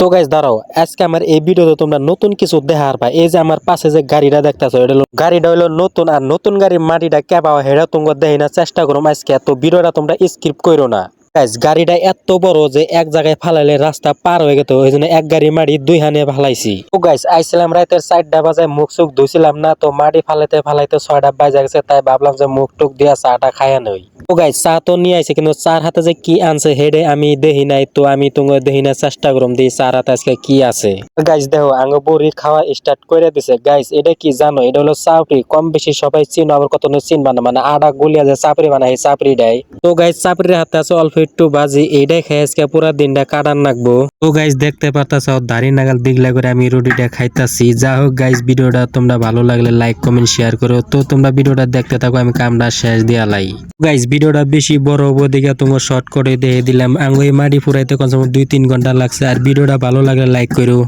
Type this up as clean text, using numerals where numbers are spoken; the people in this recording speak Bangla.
তো গাইস দাঁড়াও, আজকে আমার এই ভিডিওতে তোমরা নতুন কিছু দেখার পাই। এই যে আমার পাশে যে গাড়িটা দেখতেছো, এটা হলো গাড়িটা হলো নতুন, আর নতুন গাড়ির মাটিটা কেবা হেটা তোমরা দেখি না, চেষ্টা করো আজকে। তো ভিডিওটা তোমরা স্কিপ করো না গাইস। গাড়িটা এত বড় যে এক জায়গায় ফালাইলে রাস্তা পার হয়ে যেত, ওই জন্য এক গাড়ি মাটি দুই হানে ফালাইছি। তো গাইস আইছিলাম রাতের 4টা বাজায়, মুখ চোখ ধুইছিলাম না, তো মাটি ফালাইতে ফালাইতে 6টা বাজে গেছে, তাই ভাবলাম যে মুখ টুক দিয়া চাটা খাইয়া নই। তো গাইস চা তো নিয়ে আইছে, কিন্তু চার হাতে যে কি আনছে হেডে আমি দেখি নাই। তো আমি তোমার দেখি না, চেষ্টা করুম দিই চার হাতে আজকে কি আছে। গাইস দেখো আঙ্গ বড়ি খাওয়া স্টার্ট করে দিছে। গাইস এটা কি জানো? এটা হলো চাপড়ি। কম বেশি সবাই চিনো, আবার কত চিনবা না, মানে আটা গুলিয়া যে চাপড়ি বানায় এই চাপড়ি দেয়। তো গাইস চাপড়ির হাতে আছে অল্প একটু বাজি, এইটাই খেয়ে আজকে পুরা দিনটা কাটান রাখবো। তো গাইস দেখতে পারতাছ দাড়ি নাগাল দিগলা করে আমি রুটিটা খাইতাছি। যা হোক গাইস, ভিডিওটা তোমরা ভালো লাগলে লাইক কমেন্ট শেয়ার করো। তো তোমরা ভিডিওটা দেখতে থাকো, আমি কামটা শেষ দিয়া লাই। গাইস ভিডিওটা বেশি বড় হবো দিকে তোমার শর্ট করে দিয়ে দিলাম। আঙ্গুই মাটি ফুরাইতে কমসে কম 2-3 ঘন্টা লাগছে। আর ভিডিওটা ভালো লাগলে লাইক করো।